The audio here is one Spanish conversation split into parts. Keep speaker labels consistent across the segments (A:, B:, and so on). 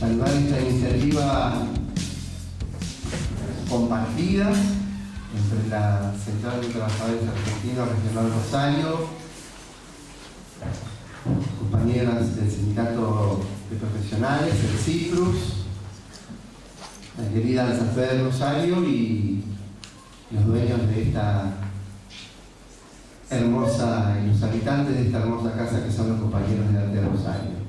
A: saludar esta iniciativa compartida entre la Central de Trabajadores Argentinos Regional Rosario, compañeras del Sindicato de Profesionales, el CIPRUS, la querida Alza de Rosario y los dueños de esta hermosa, y los habitantes de esta hermosa casa que son los compañeros de Arte de Rosario.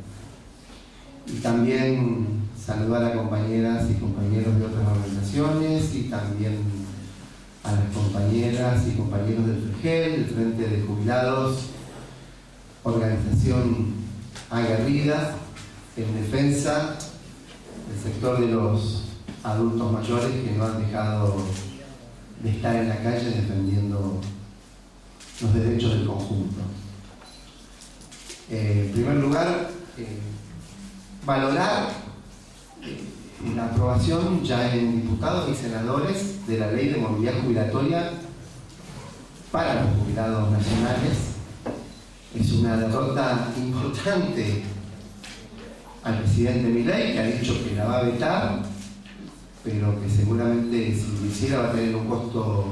A: Y también saludar a compañeras y compañeros de otras organizaciones y también a las compañeras y compañeros del FREGEL, del Frente de Jubilados, organización aguerrida en defensa del sector de los adultos mayores que no han dejado de estar en la calle defendiendo los derechos del conjunto. En primer lugar, valorar la aprobación ya en diputados y senadores de la ley de movilidad jubilatoria para los jubilados nacionales. Es una derrota importante al presidente Milei, que ha dicho que la va a vetar, pero que seguramente si lo hiciera va a tener un costo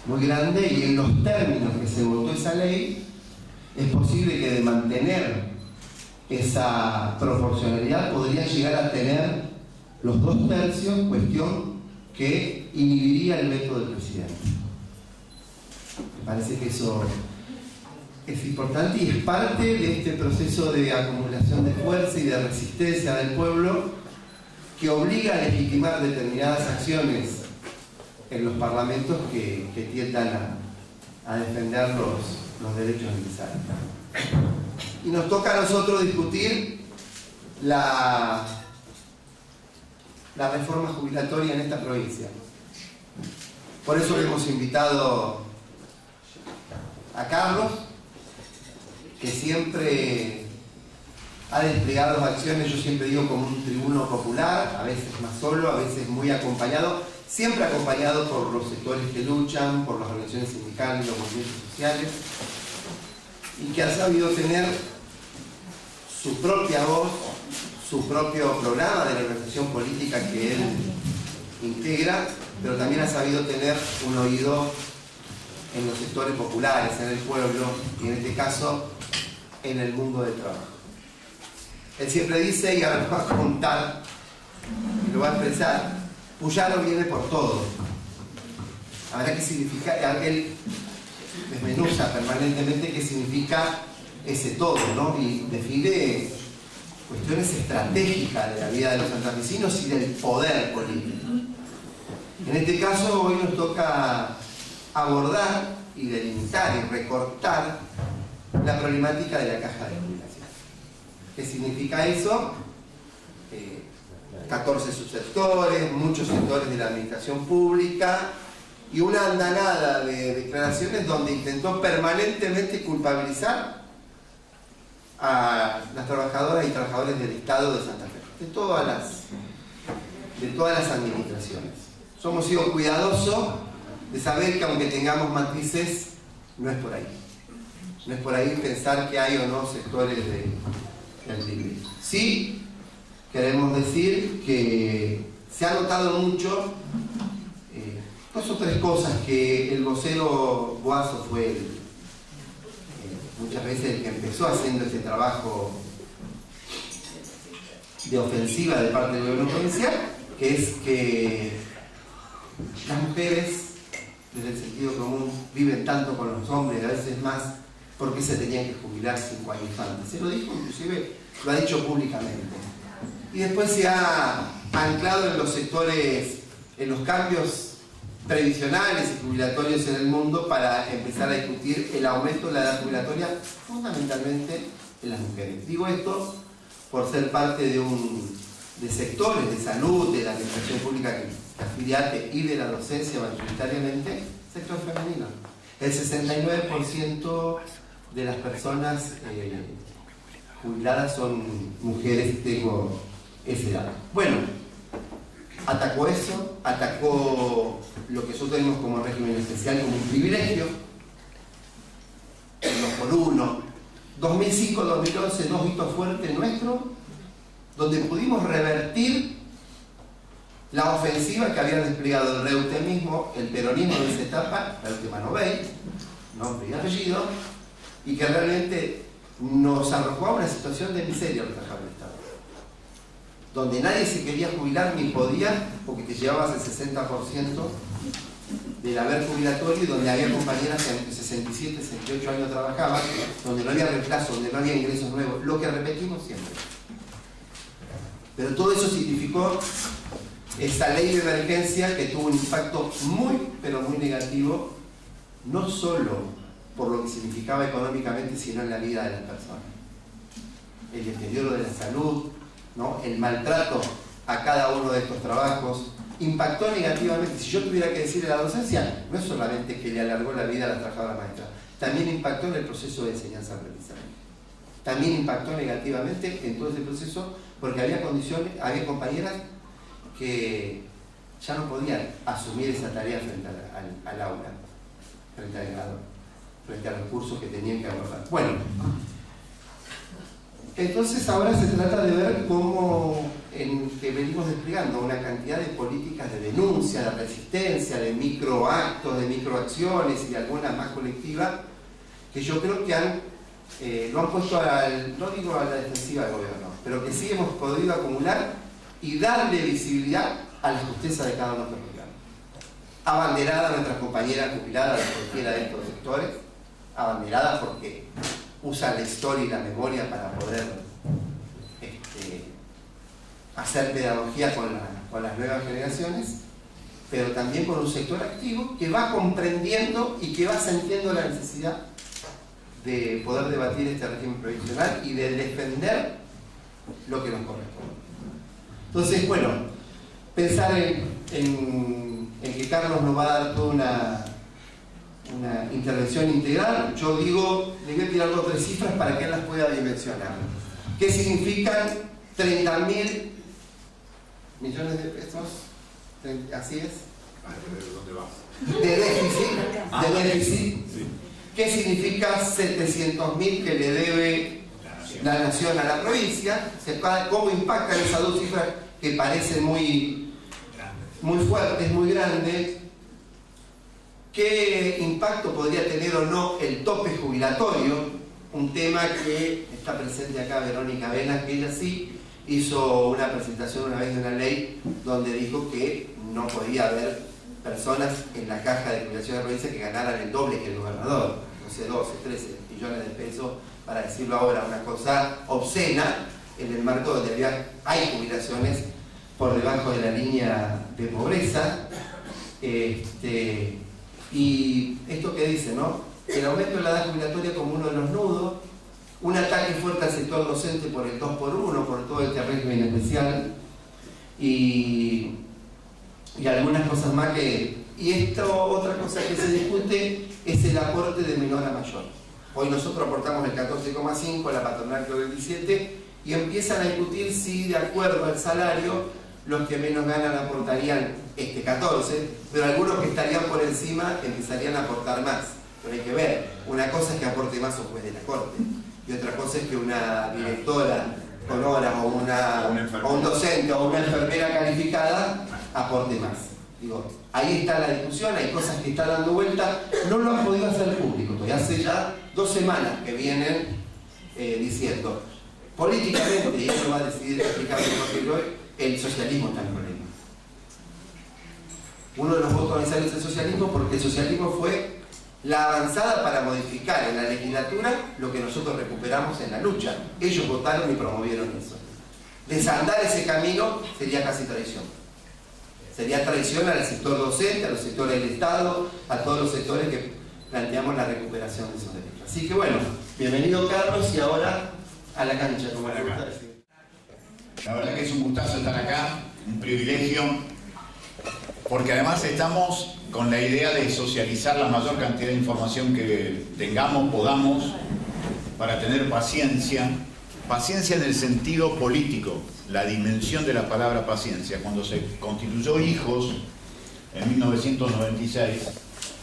A: muy grande, y en los términos que se votó esa ley es posible que de mantener esa proporcionalidad podría llegar a tener los 2/3, cuestión que inhibiría el veto del presidente. Me parece que eso es importante y es parte de este proceso de acumulación de fuerza y de resistencia del pueblo que obliga a legitimar determinadas acciones en los parlamentos que tiendan a defender los derechos necesarios. Y nos toca a nosotros discutir la reforma jubilatoria en esta provincia. Por eso le hemos invitado a Carlos, que siempre ha desplegado acciones, yo siempre digo, como un tribuno popular, a veces más solo, a veces muy acompañado, siempre acompañado por los sectores que luchan, por las organizaciones sindicales, los movimientos sociales, y que ha sabido tener su propia voz, su propio programa de la organización política que él integra, pero también ha sabido tener un oído en los sectores populares, en el pueblo, y en este caso en el mundo del trabajo. Él siempre dice, y ahora lo va a contar y lo va a expresar, Puyaro viene por todo. Habrá que significar, él desmenuza permanentemente qué significa ese todo, ¿no? Y define cuestiones estratégicas de la vida de los santafesinos y del poder político. En este caso, hoy nos toca abordar y delimitar y recortar la problemática de la caja de jubilación. ¿Qué significa eso? 14 subsectores, muchos sectores de la administración pública y una andanada de declaraciones donde intentó permanentemente culpabilizar a las trabajadoras y trabajadores del Estado de Santa Fe, de todas las administraciones. Hemos sido cuidadosos de saber que aunque tengamos matices, no es por ahí. No es por ahí pensar que hay o no sectores del libre. Sí, queremos decir que se ha notado mucho 2 o 3 cosas que el vocero Boazo fue muchas veces el que empezó haciendo este trabajo de ofensiva de parte del gobierno provincial, que es que las mujeres, desde el sentido común, viven tanto con los hombres, a veces más, porque se tenían que jubilar 5 años antes. Se lo dijo, inclusive lo ha dicho públicamente. Y después se ha anclado en los sectores, en los cambios previsionales y jubilatorios en el mundo para empezar a discutir el aumento de la edad jubilatoria, fundamentalmente en las mujeres. Digo esto por ser parte de sectores de salud, de la administración pública que afiliate y de la docencia mayoritariamente, sector femenino. El 69% de las personas jubiladas son mujeres, tengo ese dato. Bueno, atacó eso, atacó lo que nosotros tenemos como régimen especial como un privilegio, el 2x1, 2005-2011, 2 hitos fuertes nuestros, donde pudimos revertir la ofensiva que había desplegado el reutemismo, el peronismo de esa etapa, Reutemann Obey, nombre y apellido, y que realmente nos arrojó a una situación de miseria al trabajar del Estado, donde nadie se quería jubilar ni podía, porque te llevabas el 60% del haber jubilatorio, y donde había compañeras que entre 67 y 68 años trabajaban, donde no había reemplazo, donde no había ingresos nuevos, lo que repetimos siempre. Pero todo eso significó esa ley de emergencia que tuvo un impacto muy, pero muy negativo, no solo por lo que significaba económicamente, sino en la vida de las personas. El deterioro de la salud, ¿no? El maltrato a cada uno de estos trabajos, impactó negativamente. Si yo tuviera que decirle a la docencia, no es solamente que le alargó la vida a las trabajadoras maestras, también impactó en el proceso de enseñanza-aprendizaje. También impactó negativamente en todo ese proceso, porque había condiciones, había compañeras que ya no podían asumir esa tarea frente al aula, frente al grado, frente a los cursos que tenían que abordar. Bueno, entonces ahora se trata de ver cómo que venimos desplegando una cantidad de políticas de denuncia, de resistencia, de microactos, de microacciones y algunas más colectivas, que yo creo que lo han puesto no digo a la defensiva del gobierno, pero que sí hemos podido acumular y darle visibilidad a la justeza de cada uno de nuestros reclamos. Abanderada a nuestras compañeras jubiladas de cualquiera de estos sectores, abanderada porque usa la historia y la memoria para poder hacer pedagogía con las nuevas generaciones, pero también con un sector activo que va comprendiendo y que va sintiendo la necesidad de poder debatir este régimen provisional y de defender lo que nos corresponde. Entonces, bueno, pensar en que Carlos nos va a dar toda una intervención integral, yo digo, le voy a tirar 2 o 3 cifras para que él las pueda dimensionar. ¿Qué significan 30.000 millones de pesos? Así es.
B: ¿Dónde vas?
A: De déficit.
B: Sí.
A: ¿Qué significa 700.000 que le debe la nación a la provincia? ¿Cómo impactan esas 2 cifras que parecen muy fuertes, muy grandes? ¿Qué impacto podría tener o no el tope jubilatorio? Un tema que está presente acá Verónica Venas, que ella sí hizo una presentación una vez de una ley donde dijo que no podía haber personas en la caja de jubilación de la provincia que ganaran el doble que el gobernador, no sé, 12, 13 millones de pesos, para decirlo ahora, una cosa obscena en el marco donde hay jubilaciones por debajo de la línea de pobreza. Y esto que dice, ¿no? El aumento de la edad jubilatoria como uno de los nudos, un ataque fuerte al sector docente por el 2x1, por todo este régimen especial, y algunas cosas más que... Y otra cosa que se discute es el aporte de menor a mayor. Hoy nosotros aportamos el 14,5, la patronal creo el 17, y empiezan a discutir si de acuerdo al salario los que menos ganan aportarían 14, pero algunos que estarían por encima empezarían a aportar más. Pero hay que ver, una cosa es que aporte más un juez de la corte, y otra cosa es que una directora con horas o un docente o una enfermera calificada aporte más. Digo, ahí está la discusión, hay cosas que están dando vuelta, no lo han podido hacer público, todavía hace ya 2 semanas que vienen diciendo, políticamente, y eso lo va a decidir explicar hoy, el socialismo está en problema. Uno de los votos necesarios del socialismo, porque el socialismo fue la avanzada para modificar en la legislatura lo que nosotros recuperamos en la lucha. Ellos votaron y promovieron eso. Desandar ese camino sería casi traición. Sería traición al sector docente, a los sectores del Estado, a todos los sectores que planteamos la recuperación de esos derechos. Así que bueno, bienvenido Carlos, y ahora a la cancha, como le gusta decir.
B: La verdad que es un gustazo estar acá, un privilegio, porque además estamos con la idea de socializar la mayor cantidad de información que tengamos, podamos, para tener paciencia. Paciencia en el sentido político, la dimensión de la palabra paciencia. Cuando se constituyó Hijos, en 1996,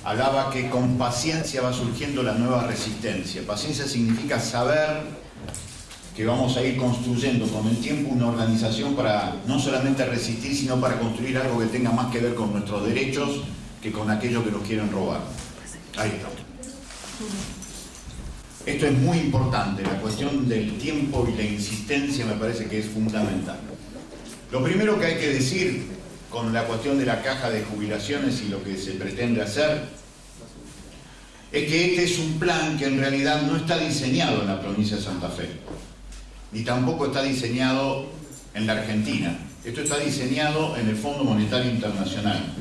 B: hablaba que con paciencia va surgiendo la nueva resistencia. Paciencia significa saber que vamos a ir construyendo con el tiempo una organización para no solamente resistir, sino para construir algo que tenga más que ver con nuestros derechos que con aquello que nos quieren robar. Ahí está. Esto es muy importante, la cuestión del tiempo y la insistencia me parece que es fundamental. Lo primero que hay que decir con la cuestión de la caja de jubilaciones y lo que se pretende hacer es que este es un plan que en realidad no está diseñado en la provincia de Santa Fe, ni tampoco está diseñado en la Argentina. Esto está diseñado en el Fondo Monetario Internacional.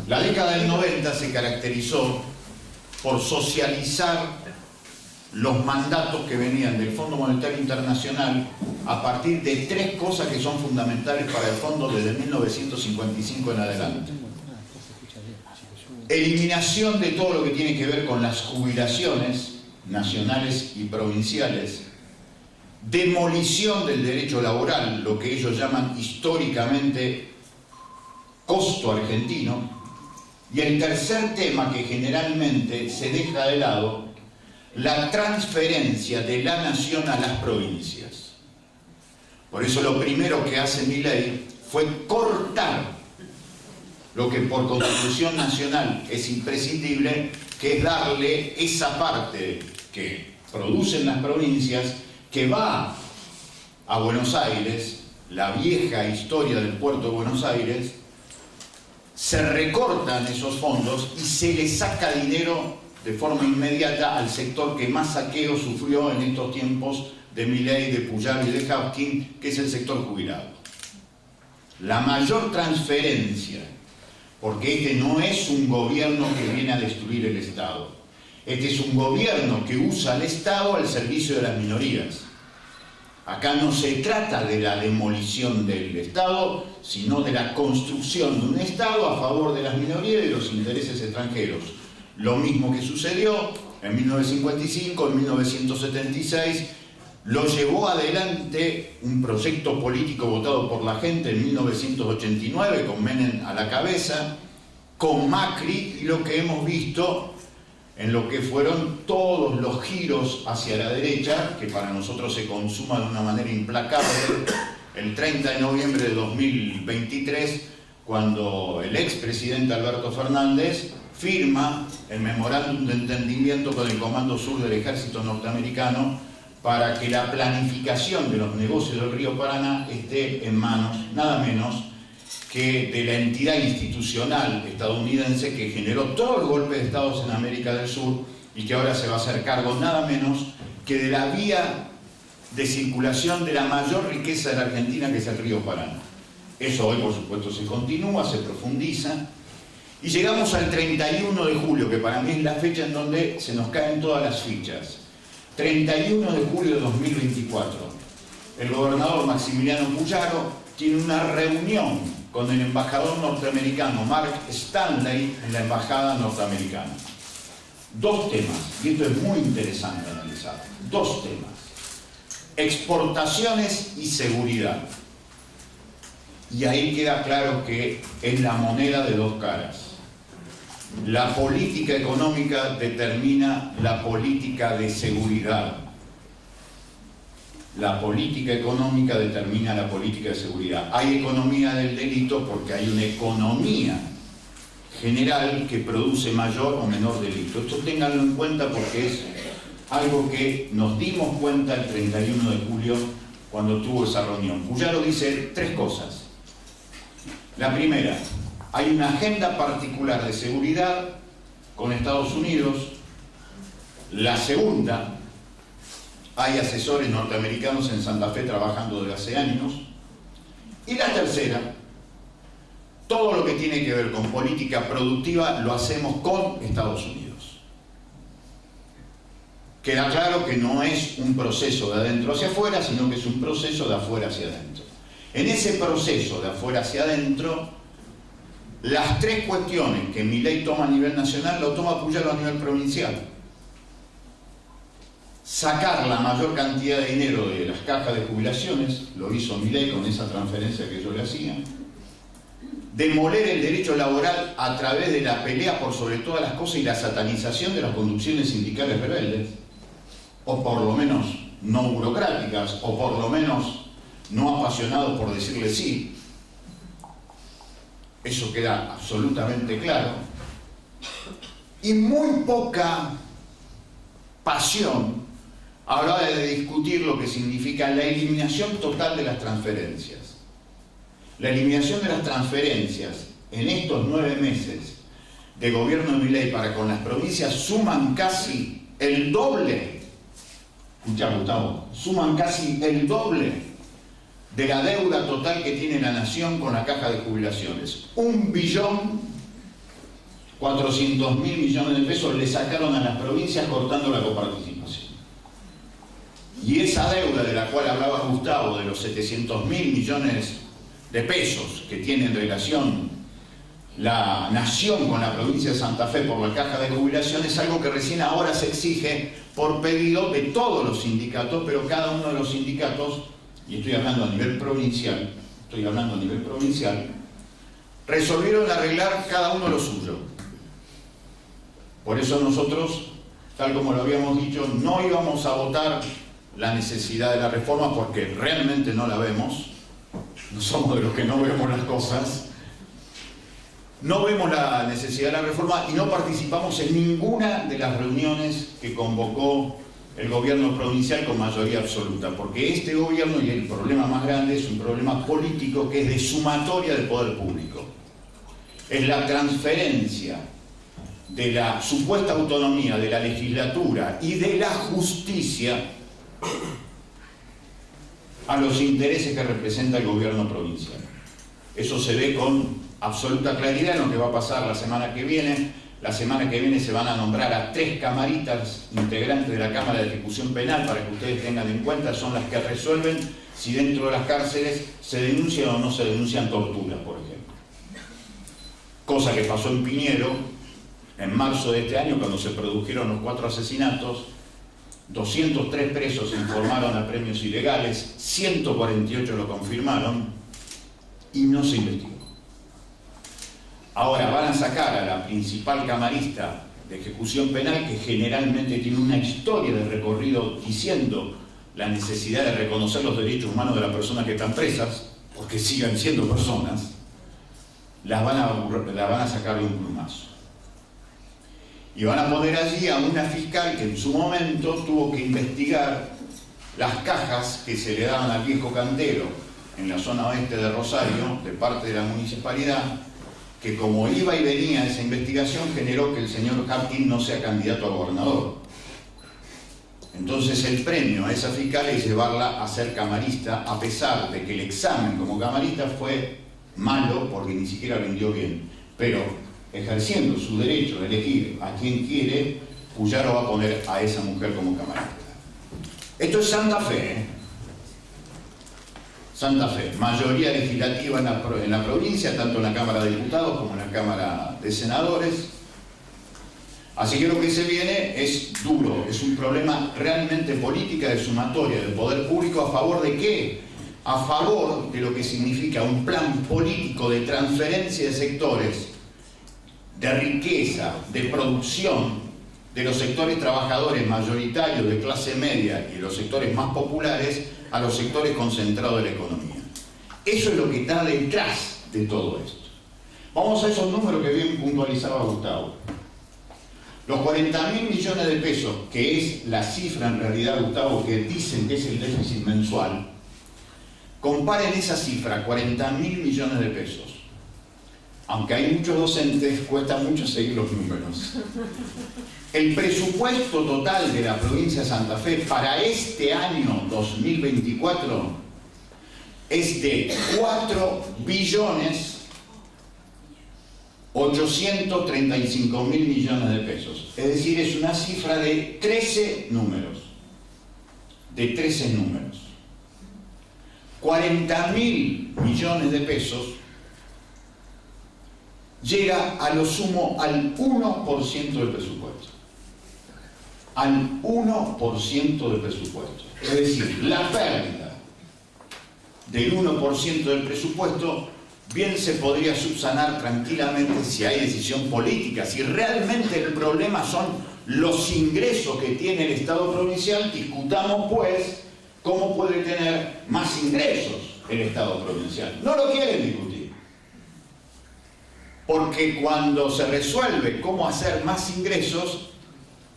B: La década del 90 se caracterizó por socializar los mandatos que venían del Fondo Monetario Internacional a partir de tres cosas que son fundamentales para el fondo desde 1955 en adelante. Eliminación de todo lo que tiene que ver con las jubilaciones nacionales y provinciales, demolición del derecho laboral, lo que ellos llaman históricamente costo argentino, y el tercer tema que generalmente se deja de lado, la transferencia de la nación a las provincias. Por eso lo primero que hace Milei fue cortar lo que por Constitución Nacional es imprescindible, que es darle esa parte que producen las provincias, que va a Buenos Aires, la vieja historia del puerto de Buenos Aires, se recortan esos fondos y se le saca dinero de forma inmediata al sector que más saqueo sufrió en estos tiempos de Milei, de Pujol y de Hapkin, que es el sector jubilado. La mayor transferencia, porque este no es un gobierno que viene a destruir el Estado, este es un gobierno que usa al Estado al servicio de las minorías. Acá no se trata de la demolición del Estado, sino de la construcción de un Estado a favor de las minorías y de los intereses extranjeros. Lo mismo que sucedió en 1955, en 1976, lo llevó adelante un proyecto político votado por la gente en 1989, con Menem a la cabeza, con Macri, y lo que hemos visto en lo que fueron todos los giros hacia la derecha, que para nosotros se consuma de una manera implacable, el 30 de noviembre de 2023, cuando el expresidente Alberto Fernández firma el memorándum de entendimiento con el Comando Sur del Ejército Norteamericano para que la planificación de los negocios del río Paraná esté en manos, nada menos, que de la entidad institucional estadounidense que generó todos los golpes de Estados en América del Sur y que ahora se va a hacer cargo nada menos que de la vía de circulación de la mayor riqueza de la Argentina, que es el río Paraná. Eso hoy, por supuesto, se continúa, se profundiza, y llegamos al 31 de julio, que para mí es la fecha en donde se nos caen todas las fichas. 31 de julio de 2024. El gobernador Maximiliano Pujaro tiene una reunión con el embajador norteamericano Mark Stanley en la embajada norteamericana. Dos temas, y esto es muy interesante analizar, dos temas: exportaciones y seguridad. Y ahí queda claro que es la moneda de dos caras. La política económica determina la política de seguridad. La política económica determina la política de seguridad. Hay economía del delito porque hay una economía general que produce mayor o menor delito. Esto ténganlo en cuenta porque es algo que nos dimos cuenta el 31 de julio cuando tuvo esa reunión. Pujaro dice tres cosas. La primera, hay una agenda particular de seguridad con Estados Unidos. La segunda, hay asesores norteamericanos en Santa Fe trabajando desde hace años. Y la tercera, todo lo que tiene que ver con política productiva lo hacemos con Estados Unidos. Queda claro que no es un proceso de adentro hacia afuera, sino que es un proceso de afuera hacia adentro. En ese proceso de afuera hacia adentro, las tres cuestiones que Milei toma a nivel nacional, lo toma Pujaro a nivel provincial. Sacar la mayor cantidad de dinero de las cajas de jubilaciones, lo hizo Milei con esa transferencia que yo le hacía. Demoler el derecho laboral a través de la pelea por sobre todas las cosas y la satanización de las conducciones sindicales rebeldes, o por lo menos no burocráticas, o por lo menos no apasionados por decirle sí. Eso queda absolutamente claro. Y muy poca pasión a la hora de discutir lo que significa la eliminación total de las transferencias. La eliminación de las transferencias en estos 9 meses de gobierno de Milei para con las provincias suman casi el doble. Escucha, Gustavo, suman casi el doble de la deuda total que tiene la nación con la caja de jubilaciones. 1.400.000 millones de pesos le sacaron a las provincias cortando la coparticipación. Y esa deuda de la cual hablaba Gustavo, de los 700.000 millones de pesos que tiene en relación la nación con la provincia de Santa Fe por la caja de jubilación, es algo que recién ahora se exige por pedido de todos los sindicatos, pero cada uno de los sindicatos, y estoy hablando a nivel provincial, resolvieron arreglar cada uno lo suyo. Por eso nosotros, tal como lo habíamos dicho, no íbamos a votar la necesidad de la reforma porque realmente no la vemos. No somos de los que no vemos las cosas. No vemos la necesidad de la reforma y no participamos en ninguna de las reuniones que convocó el gobierno provincial con mayoría absoluta, porque este gobierno, y el problema más grande, es un problema político que es de sumatoria del poder público. Es la transferencia de la supuesta autonomía de la legislatura y de la justicia a los intereses que representa el gobierno provincial. Eso se ve con absoluta claridad en lo que va a pasar la semana que viene. La semana que viene se van a nombrar a 3 camaritas integrantes de la Cámara de Ejecución Penal, para que ustedes tengan en cuenta, son las que resuelven si dentro de las cárceles se denuncian o no se denuncian torturas, por ejemplo. Cosa que pasó en Piñero en marzo de este año, cuando se produjeron los 4 asesinatos. 203 presos se informaron a premios ilegales, 148 lo confirmaron y no se investigó. Ahora van a sacar a la principal camarista de ejecución penal, que generalmente tiene una historia de recorrido diciendo la necesidad de reconocer los derechos humanos de las personas que están presas, porque sigan siendo personas. La van a sacar de un plumazo. Y van a poner allí a una fiscal que en su momento tuvo que investigar las cajas que se le daban al viejo cantero en la zona oeste de Rosario, de parte de la municipalidad, que como iba y venía esa investigación generó que el señor Harkin no sea candidato a gobernador. Entonces el premio a esa fiscal es llevarla a ser camarista, a pesar de que el examen como camarista fue malo porque ni siquiera rindió bien. Pero ejerciendo su derecho de elegir a quien quiere, Puyaro va a poner a esa mujer como camarista. Esto es Santa Fe, ¿eh? Santa Fe, mayoría legislativa en la provincia, tanto en la Cámara de Diputados como en la Cámara de Senadores. Así que lo que se viene es duro, es un problema realmente política de sumatoria del poder público. ¿A favor de qué? A favor de lo que significa un plan político de transferencia de sectores, de riqueza, de producción, de los sectores trabajadores mayoritarios de clase media y los sectores más populares a los sectores concentrados de la economía. Eso es lo que está detrás de todo esto. Vamos a esos números que bien puntualizaba Gustavo. Los 40.000 millones de pesos, que es la cifra en realidad, Gustavo, que dicen que es el déficit mensual, comparen esa cifra, 40.000 millones de pesos. Aunque hay muchos docentes, cuesta mucho seguir los números. El presupuesto total de la provincia de Santa Fe para este año 2024 es de 4.835.000 millones de pesos. Es decir, es una cifra de 13 números. De 13 números. 40.000 millones de pesos llega a lo sumo al 1% del presupuesto. Al 1% del presupuesto. Es decir, la pérdida del 1% del presupuesto bien se podría subsanar tranquilamente si hay decisión política, si realmente el problema son los ingresos que tiene el Estado provincial, discutamos pues cómo puede tener más ingresos el Estado provincial. No lo quieren discutir. Porque cuando se resuelve cómo hacer más ingresos,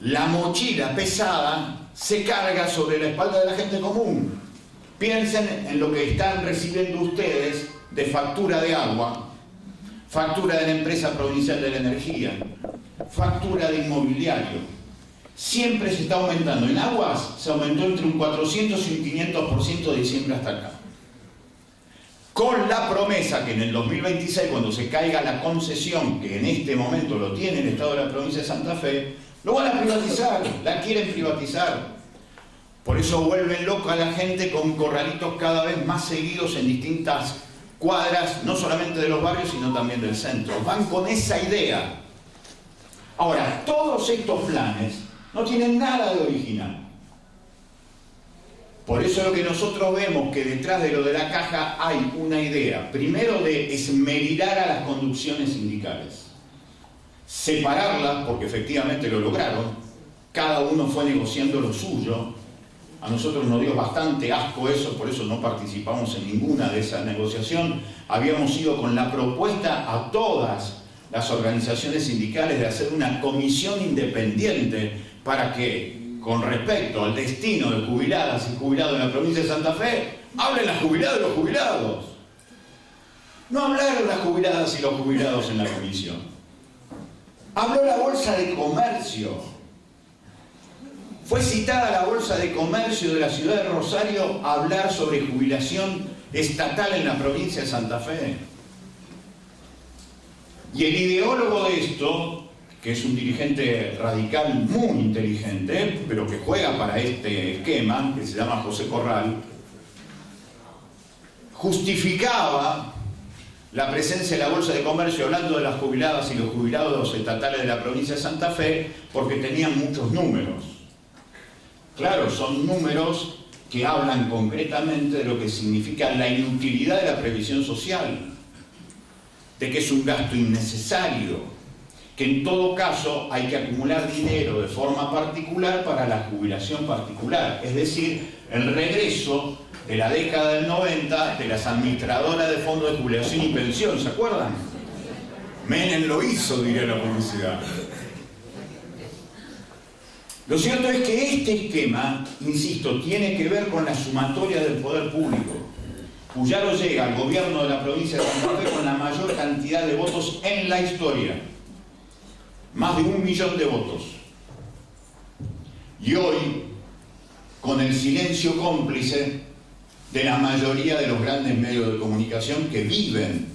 B: la mochila pesada se carga sobre la espalda de la gente común. Piensen en lo que están recibiendo ustedes de factura de agua, factura de la empresa provincial de la energía, factura de inmobiliario. Siempre se está aumentando. En aguas se aumentó entre un 400 y un 500% de diciembre hasta acá. Con la promesa que en el 2026, cuando se caiga la concesión, que en este momento lo tiene el Estado de la provincia de Santa Fe, lo van a privatizar, la quieren privatizar. Por eso vuelven loca a la gente con corralitos cada vez más seguidos en distintas cuadras, no solamente de los barrios, sino también del centro. Van con esa idea. Ahora, todos estos planes no tienen nada de original. Por eso lo que nosotros vemos que detrás de lo de la caja hay una idea, primero de esmerillar a las conducciones sindicales, separarlas, porque efectivamente lo lograron, cada uno fue negociando lo suyo. A nosotros nos dio bastante asco eso, por eso no participamos en ninguna de esas negociaciones. Habíamos ido con la propuesta a todas las organizaciones sindicales de hacer una comisión independiente para que, con respecto al destino de jubiladas y jubilados en la provincia de Santa Fe, hablen las jubiladas y los jubilados. No hablaron las jubiladas y los jubilados en la comisión. Habló la Bolsa de Comercio. Fue citada la Bolsa de Comercio de la ciudad de Rosario a hablar sobre jubilación estatal en la provincia de Santa Fe. Y el ideólogo de esto, que es un dirigente radical muy inteligente, pero que juega para este esquema, que se llama José Corral, justificaba la presencia de la Bolsa de Comercio hablando de las jubiladas y los jubilados estatales de la provincia de Santa Fe porque tenían muchos números. Claro, son números que hablan concretamente de lo que significa la inutilidad de la previsión social, de que es un gasto innecesario, que en todo caso hay que acumular dinero de forma particular para la jubilación particular, es decir, el regreso de la década del 90 de las administradoras de fondos de jubilación y pensión, ¿se acuerdan? Menem lo hizo, diría la publicidad. Lo cierto es que este esquema, insisto, tiene que ver con la sumatoria del poder público. Puyaro llega al gobierno de la provincia de Santa Fe con la mayor cantidad de votos en la historia. Más de 1 millón de votos. Y hoy, con el silencio cómplice de la mayoría de los grandes medios de comunicación que viven,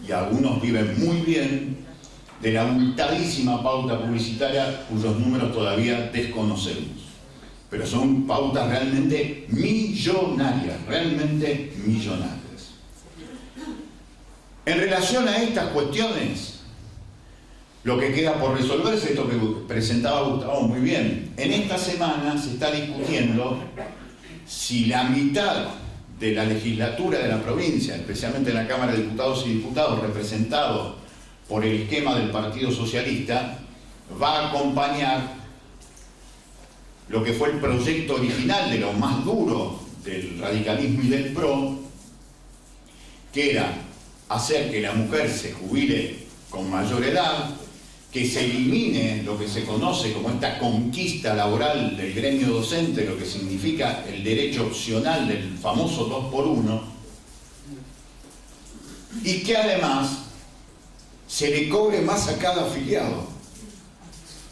B: y algunos viven muy bien, de la abultadísima pauta publicitaria cuyos números todavía desconocemos. Pero son pautas realmente millonarias, realmente millonarias. En relación a estas cuestiones, lo que queda por resolver es esto que presentaba Gustavo muy bien. En esta semana se está discutiendo si la mitad de la legislatura de la provincia, especialmente en la Cámara de Diputados y Diputados, representado por el esquema del Partido Socialista, va a acompañar lo que fue el proyecto original de lo más duro del radicalismo y del PRO, que era hacer que la mujer se jubile con mayor edad, que se elimine lo que se conoce como esta conquista laboral del gremio docente, lo que significa el derecho opcional del famoso 2x1, y que además se le cobre más a cada afiliado,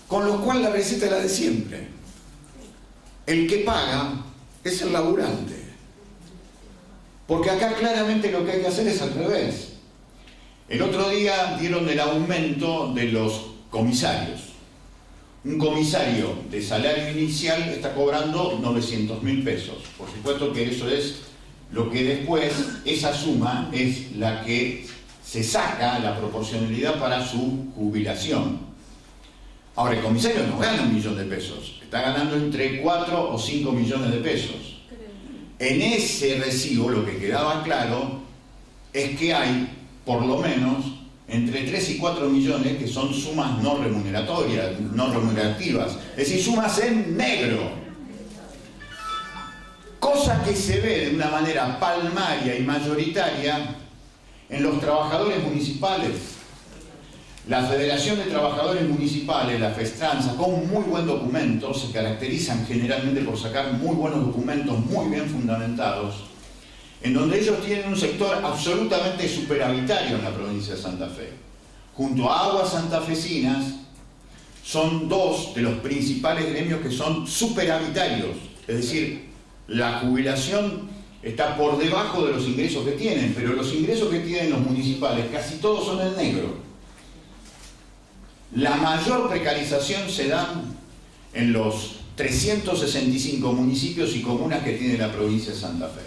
B: con lo cual la receta es la de siempre. El que paga es el laburante, porque acá claramente lo que hay que hacer es al revés. El otro día dieron el aumento de los comisarios. Un comisario de salario inicial está cobrando 900.000 pesos. Por supuesto que eso es lo que después, esa suma es la que se saca la proporcionalidad para su jubilación. Ahora, el comisario no gana 1 millón de pesos, está ganando entre 4 o 5 millones de pesos. En ese recibo lo que quedaba claro es que hay, por lo menos, entre 3 y 4 millones, que son sumas no remuneratorias, no remunerativas, es decir, sumas en negro. Cosa que se ve de una manera palmaria y mayoritaria en los trabajadores municipales. La Federación de Trabajadores Municipales, la FESTRAN, sacó un muy buen documento, se caracterizan generalmente por sacar muy buenos documentos, muy bien fundamentados, en donde ellos tienen un sector absolutamente superavitario en la provincia de Santa Fe. Junto a Aguas Santafesinas, son dos de los principales gremios que son superavitarios, es decir, la jubilación está por debajo de los ingresos que tienen, pero los ingresos que tienen los municipales casi todos son en negro. La mayor precarización se da en los 365 municipios y comunas que tiene la provincia de Santa Fe.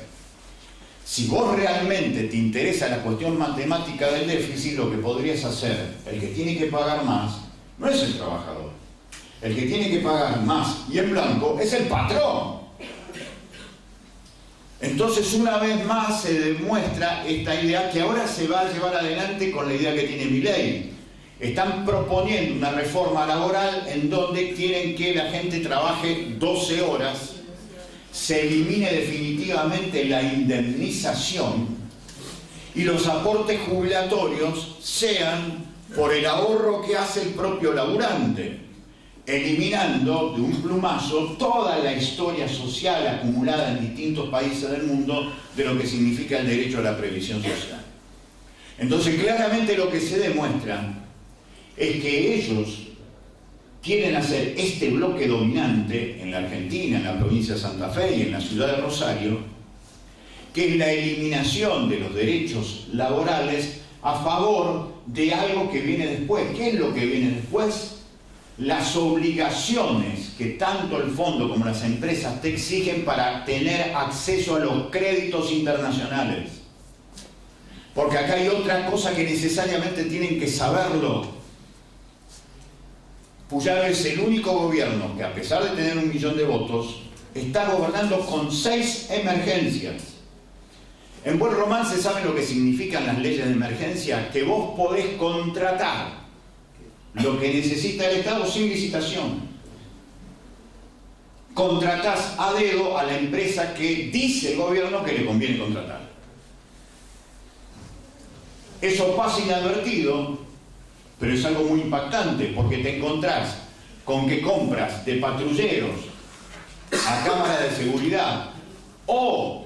B: Si vos realmente te interesa la cuestión matemática del déficit, lo que podrías hacer, el que tiene que pagar más, no es el trabajador. El que tiene que pagar más y en blanco es el patrón. Entonces, una vez más se demuestra esta idea que ahora se va a llevar adelante con la idea que tiene Milei. Están proponiendo una reforma laboral en donde quieren que la gente trabaje 12 horas, se elimine definitivamente la indemnización y los aportes jubilatorios sean por el ahorro que hace el propio laburante, eliminando de un plumazo toda la historia social acumulada en distintos países del mundo de lo que significa el derecho a la previsión social. Entonces, claramente lo que se demuestra es que ellos quieren hacer este bloque dominante en la Argentina, en la provincia de Santa Fe y en la ciudad de Rosario, que es la eliminación de los derechos laborales a favor de algo que viene después. ¿Qué es lo que viene después? Las obligaciones que tanto el fondo como las empresas te exigen para tener acceso a los créditos internacionales. Porque acá hay otra cosa que necesariamente tienen que saberlo. Puyaro es el único gobierno que, a pesar de tener 1 millón de votos, está gobernando con 6 emergencias. En buen romance, ¿saben lo que significan las leyes de emergencia? Que vos podés contratar lo que necesita el Estado sin licitación. Contratás a dedo a la empresa que dice el gobierno que le conviene contratar. Eso pasa inadvertido, pero es algo muy impactante, porque te encontrás con que compras de patrulleros a cámaras de seguridad o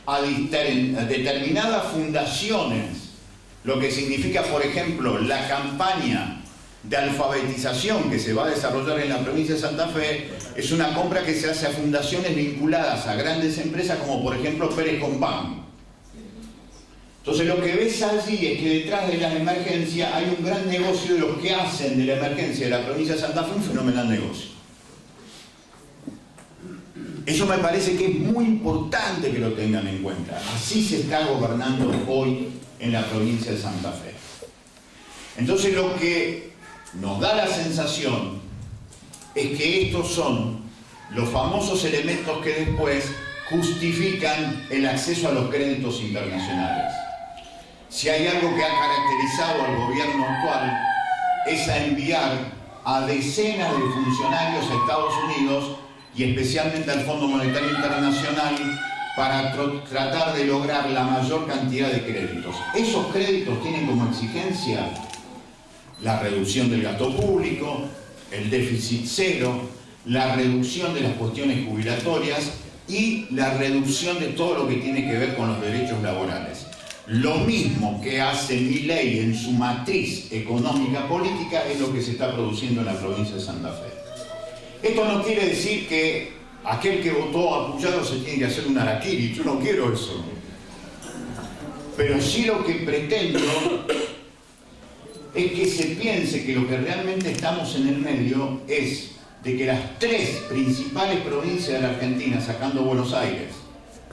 B: a determinadas fundaciones, lo que significa, por ejemplo, la campaña de alfabetización que se va a desarrollar en la provincia de Santa Fe, es una compra que se hace a fundaciones vinculadas a grandes empresas como, por ejemplo, Pérez Compán. Entonces lo que ves allí es que detrás de la emergencia hay un gran negocio de los que hacen de la emergencia de la provincia de Santa Fe un fenomenal negocio. Eso me parece que es muy importante que lo tengan en cuenta. Así se está gobernando hoy en la provincia de Santa Fe. Entonces lo que nos da la sensación es que estos son los famosos elementos que después justifican el acceso a los créditos internacionales. Si hay algo que ha caracterizado al gobierno actual es a enviar a decenas de funcionarios a Estados Unidos y especialmente al Fondo Monetario Internacional para tratar de lograr la mayor cantidad de créditos. Esos créditos tienen como exigencia la reducción del gasto público, el déficit cero, la reducción de las cuestiones jubilatorias y la reducción de todo lo que tiene que ver con los derechos laborales. Lo mismo que hace Milei en su matriz económica política es lo que se está produciendo en la provincia de Santa Fe. Esto no quiere decir que aquel que votó a Puyaro se tiene que hacer un harakiri, yo no quiero eso. Pero sí lo que pretendo es que se piense que lo que realmente estamos en el medio es de que las 3 principales provincias de la Argentina, sacando Buenos Aires,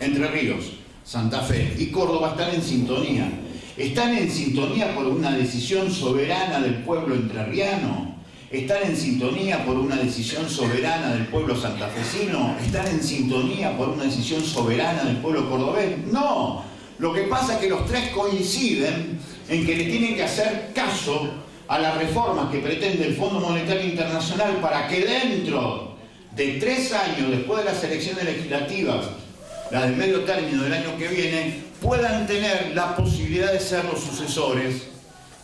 B: Entre Ríos, Santa Fe y Córdoba, están en sintonía. Están en sintonía por una decisión soberana del pueblo entrerriano. Están en sintonía por una decisión soberana del pueblo santafesino. Están en sintonía por una decisión soberana del pueblo cordobés. No, lo que pasa es que los 3 coinciden en que le tienen que hacer caso a las reformas que pretende el Fondo Monetario Internacional para que dentro de 3 años, después de las elecciones legislativas, las de medio término del año que viene, puedan tener la posibilidad de ser los sucesores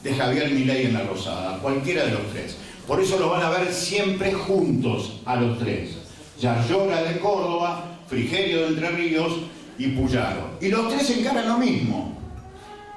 B: de Javier Milei en la Rosada, cualquiera de los tres. Por eso los van a ver siempre juntos a los tres. Yarlora de Córdoba, Frigerio de Entre Ríos y Puyaro. Y los tres encaran lo mismo.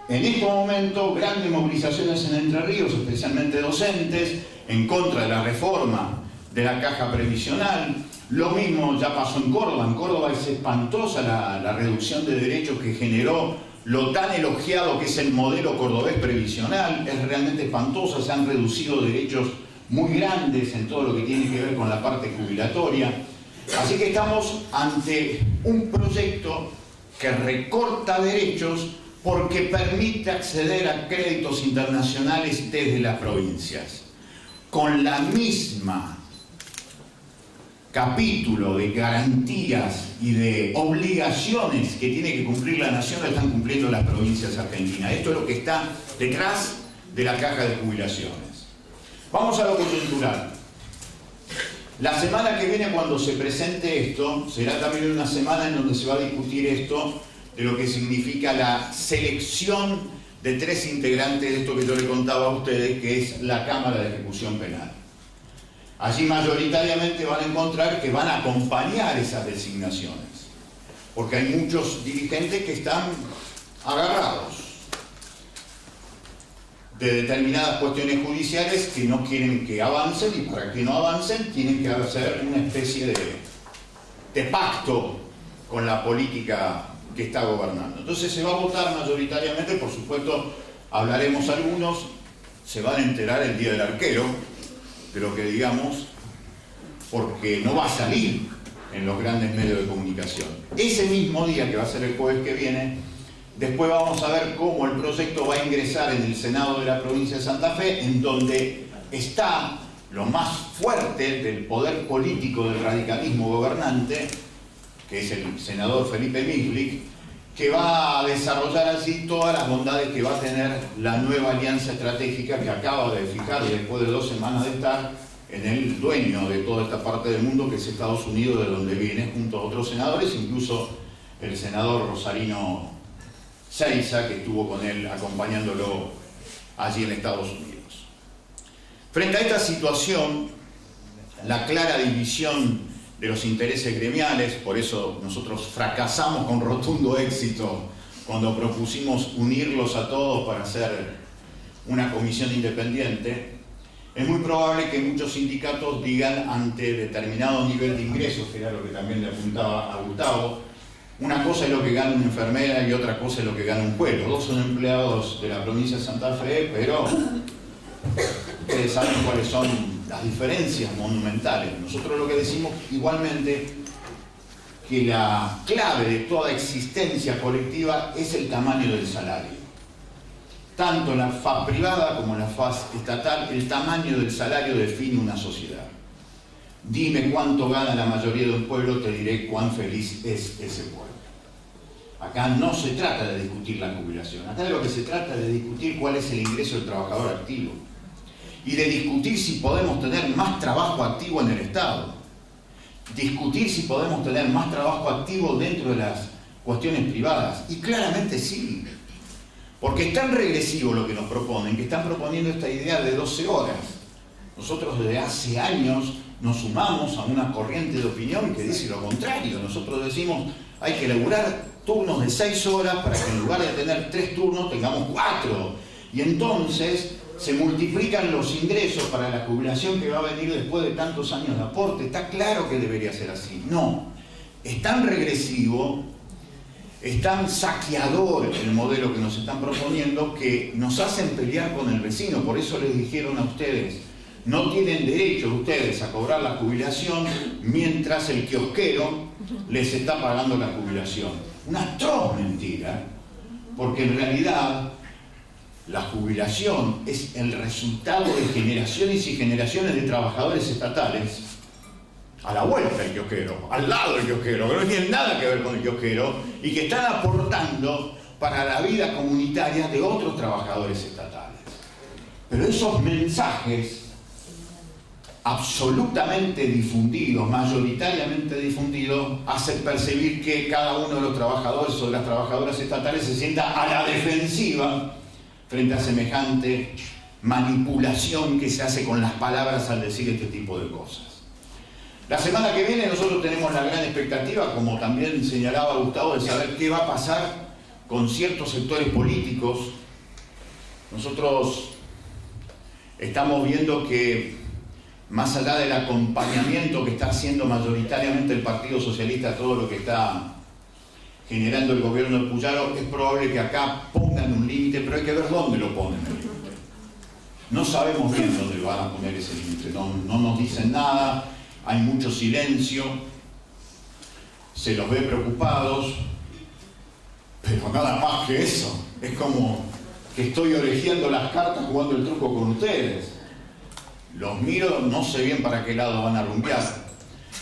B: En este momento, grandes movilizaciones en Entre Ríos, especialmente docentes, en contra de la reforma de la caja previsional. Lo mismo ya pasó en Córdoba. En Córdoba es espantosa la reducción de derechos que generó lo tan elogiado que es el modelo cordobés previsional. Es realmente espantosa, se han reducido derechos muy grandes en todo lo que tiene que ver con la parte jubilatoria. Así que estamos ante un proyecto que recorta derechos porque permite acceder a créditos internacionales desde las provincias. Con la misma capítulo de garantías y de obligaciones que tiene que cumplir la nación, lo están cumpliendo las provincias argentinas. Esto es lo que está detrás de la caja de jubilaciones. Vamos a lo coyuntural. La semana que viene, cuando se presente esto, será también una semana en donde se va a discutir esto de lo que significa la selección de 3 integrantes de esto que yo le contaba a ustedes, que es la Cámara de Ejecución Penal. Allí mayoritariamente van a encontrar que van a acompañar esas designaciones, porque hay muchos dirigentes que están agarrados de determinadas cuestiones judiciales que no quieren que avancen, y para que no avancen tienen que hacer una especie de pacto con la política que está gobernando. Entonces se va a votar mayoritariamente, por supuesto hablaremos algunos, se van a enterar el día del arquero de lo que digamos, porque no va a salir en los grandes medios de comunicación. Ese mismo día, que va a ser el jueves que viene, después vamos a ver cómo el proyecto va a ingresar en el Senado de la provincia de Santa Fe, en donde está lo más fuerte del poder político del radicalismo gobernante, que es el senador Felipe Mislik, que va a desarrollar así todas las bondades que va a tener la nueva alianza estratégica que acaba de fijar, y después de 2 semanas de estar en el dueño de toda esta parte del mundo, que es Estados Unidos, de donde viene, junto a otros senadores, incluso el senador Rosarino Seiza, que estuvo con él acompañándolo allí en Estados Unidos. Frente a esta situación, la clara división de los intereses gremiales, por eso nosotros fracasamos con rotundo éxito cuando propusimos unirlos a todos para hacer una comisión independiente, es muy probable que muchos sindicatos digan, ante determinado nivel de ingresos, que era lo que también le apuntaba a Gustavo, una cosa es lo que gana una enfermera y otra cosa es lo que gana un juez. Los dos son empleados de la provincia de Santa Fe, pero ustedes saben cuáles son las diferencias monumentales. Nosotros lo que decimos igualmente, que la clave de toda existencia colectiva es el tamaño del salario. Tanto en la faz privada como en la faz estatal, el tamaño del salario define una sociedad. Dime cuánto gana la mayoría de un pueblo, te diré cuán feliz es ese pueblo. Acá no se trata de discutir la jubilación, acá de lo que se trata es de discutir cuál es el ingreso del trabajador activo y de discutir si podemos tener más trabajo activo en el Estado, discutir si podemos tener más trabajo activo dentro de las cuestiones privadas, y claramente sí, porque es tan regresivo lo que nos proponen, que están proponiendo esta idea de 12 horas. Nosotros desde hace años nos sumamos a una corriente de opinión que dice lo contrario. Nosotros decimos, hay que laburar turnos de 6 horas para que en lugar de tener 3 turnos tengamos 4. Y entonces se multiplican los ingresos para la jubilación que va a venir después de tantos años de aporte. Está claro que debería ser así. No, es tan regresivo, es tan saqueador el modelo que nos están proponiendo, que nos hacen pelear con el vecino. Por eso les dijeron a ustedes, no tienen derecho ustedes a cobrar la jubilación mientras el kiosquero les está pagando la jubilación. Una atroz mentira, porque en realidad la jubilación es el resultado de generaciones y generaciones de trabajadores estatales a la vuelta del kiosquero, al lado del kiosquero, que no tienen nada que ver con el kiosquero y que están aportando para la vida comunitaria de otros trabajadores estatales. Pero esos mensajes absolutamente difundidos, mayoritariamente difundidos, hacen percibir que cada uno de los trabajadores o de las trabajadoras estatales se sienta a la defensiva frente a semejante manipulación que se hace con las palabras al decir este tipo de cosas. La semana que viene nosotros tenemos la gran expectativa, como también señalaba Gustavo, de saber qué va a pasar con ciertos sectores políticos. Nosotros estamos viendo que más allá del acompañamiento que está haciendo mayoritariamente el Partido Socialista a todo lo que está generando el gobierno de Puyaro, es probable que acá pongan un límite, pero hay que ver dónde lo ponen. No sabemos bien dónde van a poner ese límite, no nos dicen nada, hay mucho silencio, se los ve preocupados, pero nada más que eso. Es como que estoy orejeando las cartas jugando el truco con ustedes. Los miro, no sé bien para qué lado van a rumbear.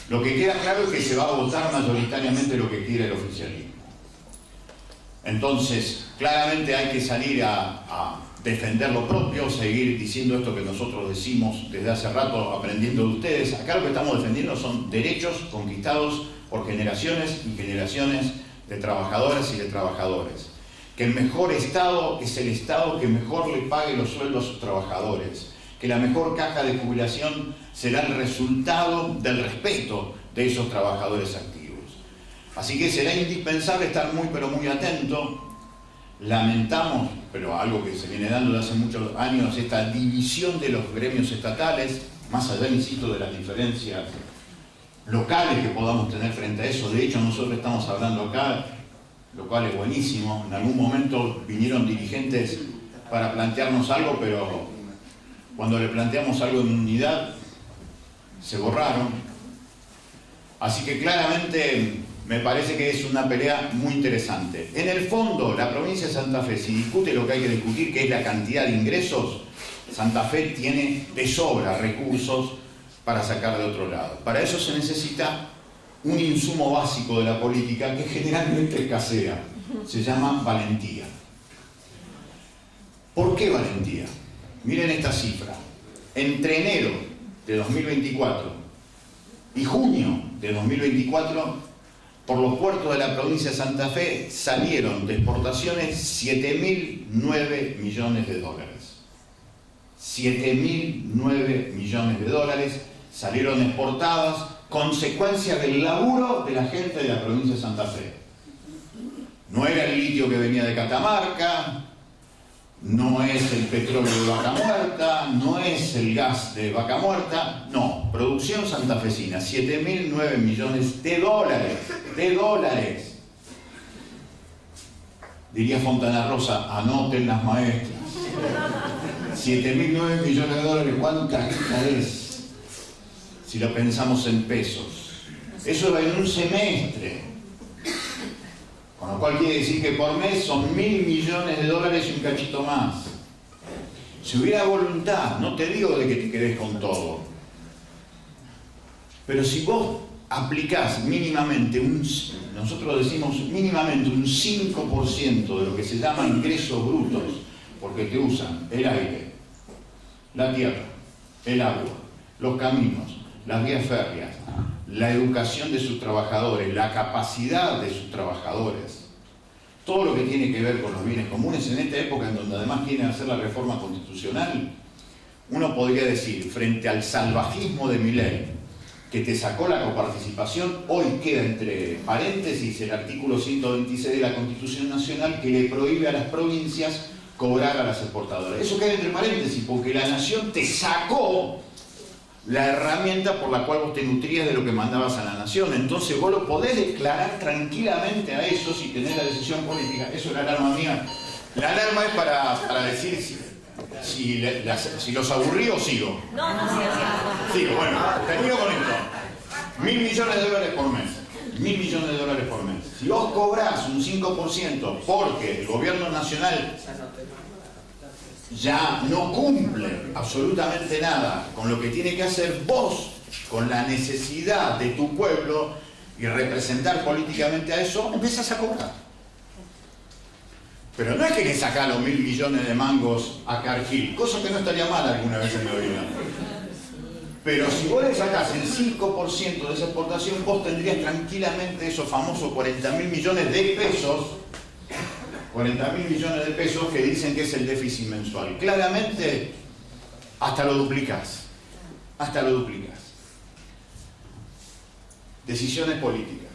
B: Lo que queda claro es que se va a votar mayoritariamente lo que quiere el oficialismo. Entonces, claramente hay que salir a defender lo propio, seguir diciendo esto que nosotros decimos desde hace rato, aprendiendo de ustedes. Acá lo que estamos defendiendo son derechos conquistados por generaciones y generaciones de trabajadoras y de trabajadores. Que el mejor Estado es el Estado que mejor le pague los sueldos a sus trabajadores. Que la mejor caja de jubilación será el resultado del respeto de esos trabajadores activos. Así que será indispensable estar muy pero muy atento. Lamentamos, pero algo que se viene dando desde hace muchos años, esta división de los gremios estatales, más allá, insisto, de las diferencias locales que podamos tener frente a eso. De hecho, nosotros estamos hablando acá, lo cual es buenísimo. En algún momento vinieron dirigentes para plantearnos algo, pero cuando le planteamos algo en unidad, se borraron. Así que claramente me parece que es una pelea muy interesante. En el fondo, la provincia de Santa Fe, si discute lo que hay que discutir, que es la cantidad de ingresos, Santa Fe tiene de sobra recursos para sacar de otro lado. Para eso se necesita un insumo básico de la política que generalmente escasea. Se llama valentía. ¿Por qué valentía? Miren esta cifra. Entre enero de 2024 y junio de 2024, por los puertos de la provincia de Santa Fe salieron de exportaciones 7.009 millones de dólares. 7.009 millones de dólares salieron exportadas, consecuencia del laburo de la gente de la provincia de Santa Fe. No era el litio que venía de Catamarca, no es el petróleo de Vaca Muerta, no es el gas de Vaca Muerta, no, producción santafesina, 7.009 millones de dólares, Diría Fontana Rosa, anoten las maestras. 7.009 millones de dólares, ¿cuánta guita es? Si lo pensamos en pesos. Eso en un semestre. Con lo cual quiere decir que por mes son 1.000 millones de dólares y un cachito más. Si hubiera voluntad, no te digo de que te quedes con todo, pero si vos aplicás mínimamente, nosotros decimos mínimamente un 5% de lo que se llama ingresos brutos, porque te usan el aire, la tierra, el agua, los caminos, las vías férreas, la educación de sus trabajadores, la capacidad de sus trabajadores, todo lo que tiene que ver con los bienes comunes en esta época en donde además quieren hacer la reforma constitucional, uno podría decir, frente al salvajismo de Milei, que te sacó la coparticipación, hoy queda entre paréntesis el artículo 126 de la Constitución Nacional que le prohíbe a las provincias cobrar a las exportadoras. Eso queda entre paréntesis porque la nación te sacó la herramienta por la cual vos te nutrías de lo que mandabas a la nación. Entonces vos lo podés declarar tranquilamente a eso si tenés la decisión política. Eso es la alarma mía. La alarma es para decir si los aburrí o sigo.
C: No,
B: Sigo, bueno, termino con esto. 1.000 millones de dólares por mes. 1.000 millones de dólares por mes. Si vos cobrás un 5% porque el gobierno nacional ya no cumple absolutamente nada con lo que tiene que hacer, vos, con la necesidad de tu pueblo y representar políticamente a eso, empezás a cobrar. Pero no es que le sacás los 1.000 millones de mangos a Cargill, cosa que no estaría mal alguna vez en la vida. Pero si vos le sacás el 5% de esa exportación, vos tendrías tranquilamente esos famosos 40.000 millones de pesos, 40.000 millones de pesos que dicen que es el déficit mensual. Claramente, hasta lo duplicás. Hasta lo duplicás. Decisiones políticas.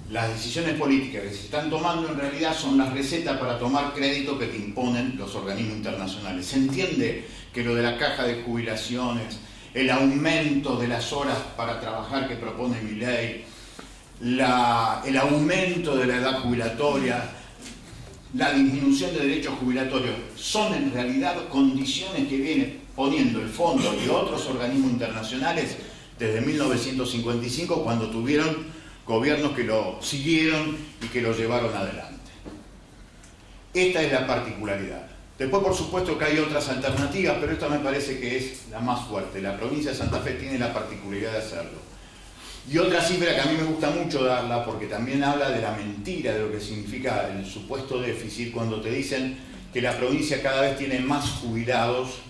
B: Las decisiones políticas que se están tomando en realidad son las recetas para tomar crédito que te imponen los organismos internacionales. Se entiende que lo de la caja de jubilaciones, el aumento de las horas para trabajar que propone Milei, el aumento de la edad jubilatoria, la disminución de derechos jubilatorios, son en realidad condiciones que viene poniendo el Fondo y otros organismos internacionales desde 1955, cuando tuvieron gobiernos que lo siguieron y que lo llevaron adelante. Esta es la particularidad. Después, por supuesto, que hay otras alternativas, pero esta me parece que es la más fuerte. La provincia de Santa Fe tiene la particularidad de hacerlo. Y otra cifra que a mí me gusta mucho darla, porque también habla de la mentira, de lo que significa el supuesto déficit, cuando te dicen que la provincia cada vez tiene más jubilados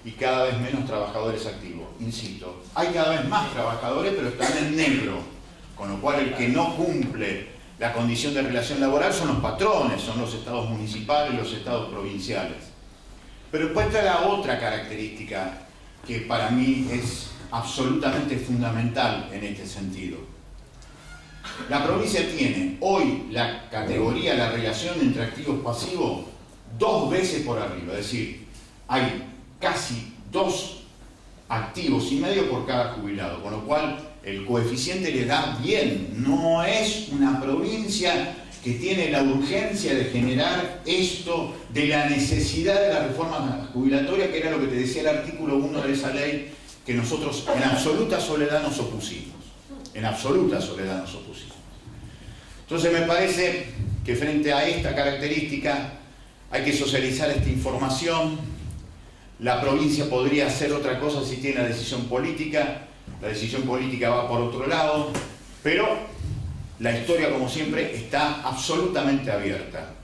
B: y cada vez menos trabajadores activos. Insisto, hay cada vez más trabajadores, pero están en negro, con lo cual el que no cumple la condición de relación laboral son los patrones, son los estados municipales, los estados provinciales. Pero después está la otra característica que para mí es absolutamente fundamental en este sentido. La provincia tiene hoy la categoría, la relación entre activos pasivos 2 veces por arriba, es decir, hay casi 2 activos y medio por cada jubilado, con lo cual el coeficiente le da bien. No es una provincia que tiene la urgencia de generar esto de la necesidad de la reforma jubilatoria, que era lo que te decía el artículo 1 de esa ley, que nosotros en absoluta soledad nos opusimos. En absoluta soledad nos opusimos. Entonces me parece que frente a esta característica hay que socializar esta información. La provincia podría hacer otra cosa si tiene la decisión política. La decisión política va por otro lado, pero la historia, como siempre, está absolutamente abierta.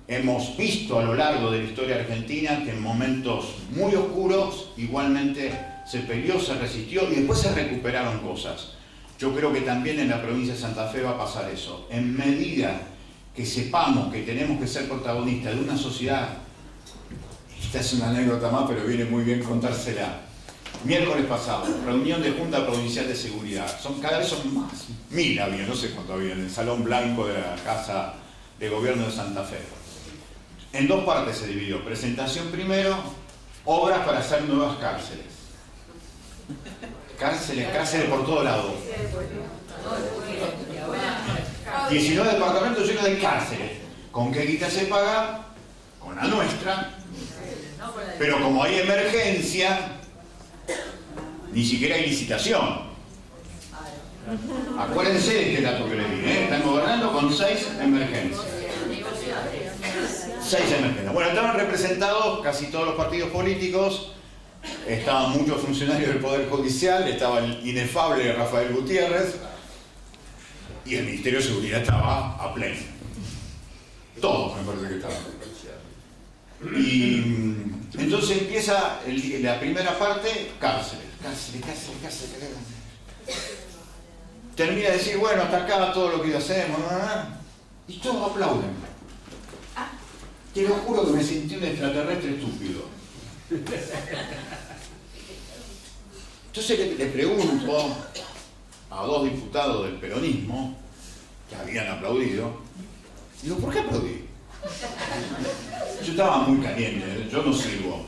B: Hemos visto a lo largo de la historia argentina que en momentos muy oscuros igualmente se peleó, se resistió y después se recuperaron cosas. Yo creo que también en la provincia de Santa Fe va a pasar eso. En medida que sepamos que tenemos que ser protagonistas de una sociedad, esta es una anécdota más, pero viene muy bien contársela. Miércoles pasado, reunión de Junta Provincial de Seguridad. Cada vez son más, 1000 había, no sé cuánto había, en el Salón Blanco de la Casa de Gobierno de Santa Fe. En 2 partes se dividió. Presentación primero, obras para hacer nuevas cárceles. Cárceles por todo lado. 19 departamentos llenos de cárceles. ¿Con qué guita se paga? Con la nuestra. Pero como hay emergencia, ni siquiera hay licitación. Acuérdense de este dato que les di, están gobernando con 6 emergencias. 6 emergencias. Bueno, estaban representados casi todos los partidos políticos, estaban muchos funcionarios del Poder Judicial, estaba el inefable Rafael Gutiérrez y el Ministerio de Seguridad estaba a pleno. Todos me parece que estaban. Y entonces empieza la primera parte, cárceles. Termina de decir, bueno, hasta acá todo lo que hacemos, y todos aplauden. Te lo juro que me sentí un extraterrestre estúpido. Entonces le pregunto a 2 diputados del peronismo que habían aplaudido, digo, ¿por qué aplaudí? Yo estaba muy caliente, yo no sirvo.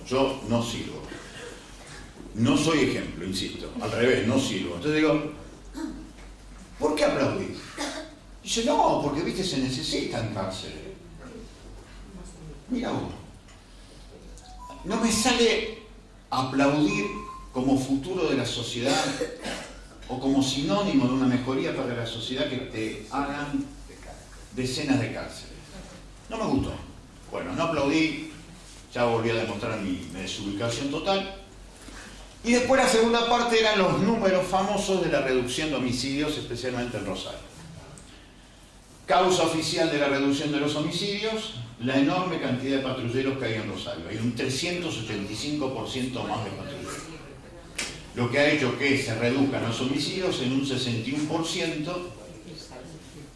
B: No soy ejemplo, insisto, al revés, no sirvo. Entonces digo, ¿por qué aplaudís? Dice, no, porque viste, se necesitan cárceles. Mira vos, no me sale aplaudir como futuro de la sociedad o como sinónimo de una mejoría para la sociedad que te hagan decenas de cárceles. No me gustó. Bueno, no aplaudí, ya volví a demostrar mi desubicación total. Y después la segunda parte eran los números famosos de la reducción de homicidios, especialmente en Rosario. Causa oficial de la reducción de los homicidios, la enorme cantidad de patrulleros que hay en Rosario. Hay un 385% más de patrulleros. Lo que ha hecho que se reduzcan los homicidios en un 61%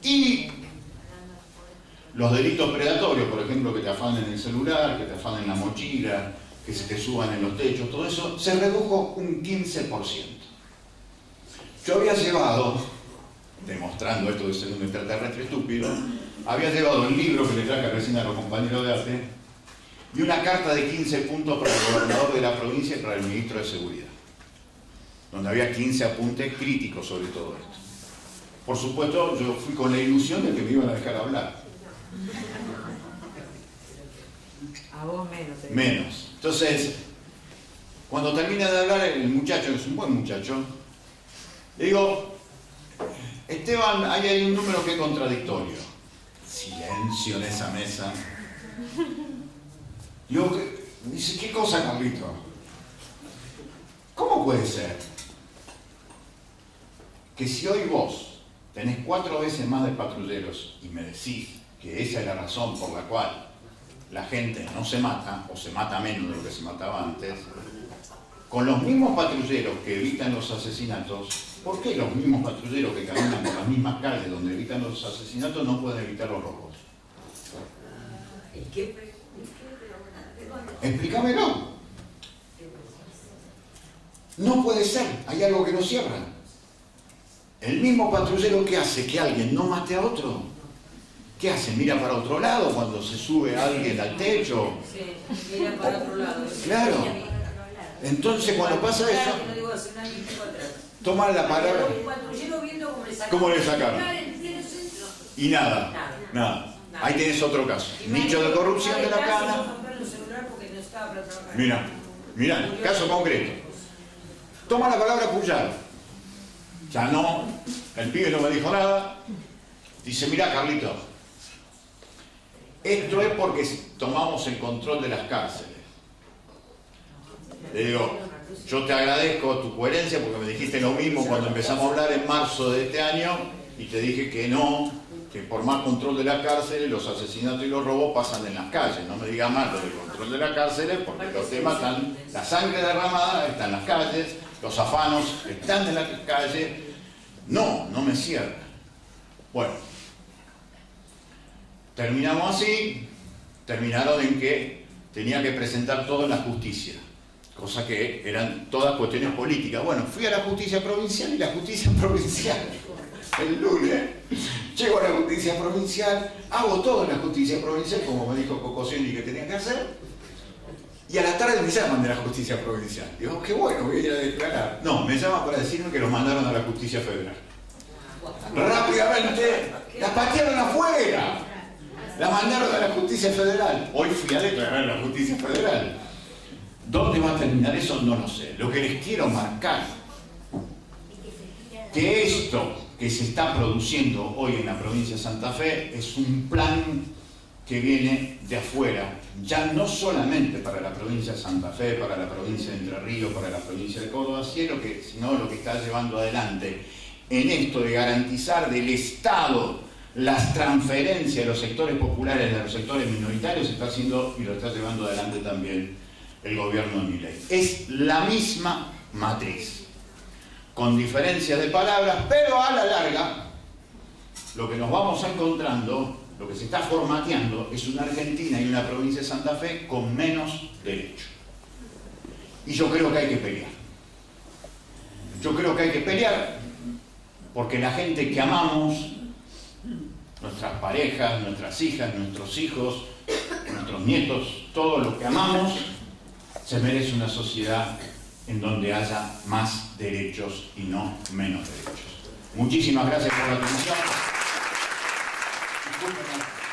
B: y los delitos predatorios, por ejemplo, que te afanen el celular, que te afanen la mochila, que se te suban en los techos, todo eso, se redujo un 15%. Yo había llevado, demostrando esto de ser un extraterrestre estúpido, había llevado el libro que le traje recién a los compañeros de arte y una carta de 15 puntos para el gobernador de la provincia y para el ministro de Seguridad, donde había 15 apuntes críticos sobre todo esto. Por supuesto, yo fui con la ilusión de que me iban a dejar hablar.
C: A vos menos.
B: Menos. Entonces, cuando termina de hablar el muchacho, que es un buen muchacho, le digo, Esteban, ahí hay un número que es contradictorio. Silencio en esa mesa. Digo, dice, ¿qué cosa, Carlito? ¿Cómo puede ser que si hoy vos tenés 4 veces más de patrulleros y me decís que esa es la razón por la cual la gente no se mata, o se mata menos de lo que se mataba antes, con los mismos patrulleros que evitan los asesinatos, ¿por qué los mismos patrulleros que caminan por las mismas calles donde evitan los asesinatos no pueden evitar los robos? Explícamelo. No puede ser, hay algo que no cierra. El mismo patrullero que hace que alguien no mate a otro, ¿qué hace? ¿Mira para otro lado cuando se sube alguien al techo?
C: Sí, mira para otro lado.
B: Claro. Entonces cuando pasa eso, toma la palabra. ¿Cómo le sacaron? Y nada. Ahí tenés otro caso. Nicho de corrupción de la Cana. Mira, caso concreto. Toma la palabra Puyaro. Ya no, el pibe no me dijo nada. Dice, mira, Carlito, esto es porque tomamos el control de las cárceles. Le digo, yo te agradezco tu coherencia porque me dijiste lo mismo cuando empezamos a hablar en marzo de este año y te dije que no, que por más control de las cárceles los asesinatos y los robos pasan en las calles. No me digas más lo del control de las cárceles porque los temas están, la sangre derramada está en las calles, los afanos están en las calles. No me cierra. Bueno, terminamos así, terminaron en que tenía que presentar todo en la justicia, cosa que eran todas cuestiones políticas. Bueno, fui a la justicia provincial y la justicia provincial, el lunes, llego a la justicia provincial, hago todo en la justicia provincial, como me dijo Cocosini que tenía que hacer, y a la tarde me llaman de la justicia provincial. Digo, qué bueno, voy a ir a declarar. No, me llaman para decirme que los mandaron a la justicia federal. Rápidamente, la patearon afuera. La mandaron a la justicia federal. Hoy fui a declarar en la justicia federal. ¿Dónde va a terminar eso? No lo sé. Lo que les quiero marcar, que esto que se está produciendo hoy en la provincia de Santa Fe es un plan que viene de afuera, ya no solamente para la provincia de Santa Fe, para la provincia de Entre Ríos, para la provincia de Córdoba, sino lo que está llevando adelante en esto de garantizar del Estado las transferencias de los sectores populares, de los sectores minoritarios, está haciendo y lo está llevando adelante también el gobierno de Milei. Es la misma matriz, con diferencias de palabras, pero a la larga lo que nos vamos encontrando, lo que se está formateando, es una Argentina y una provincia de Santa Fe con menos derechos. Y yo creo que hay que pelear. Yo creo que hay que pelear porque la gente que amamos, nuestras parejas, nuestras hijas, nuestros hijos, nuestros nietos, todo lo que amamos, se merece una sociedad en donde haya más derechos y no menos derechos. Muchísimas gracias por la atención. Discúlpenme.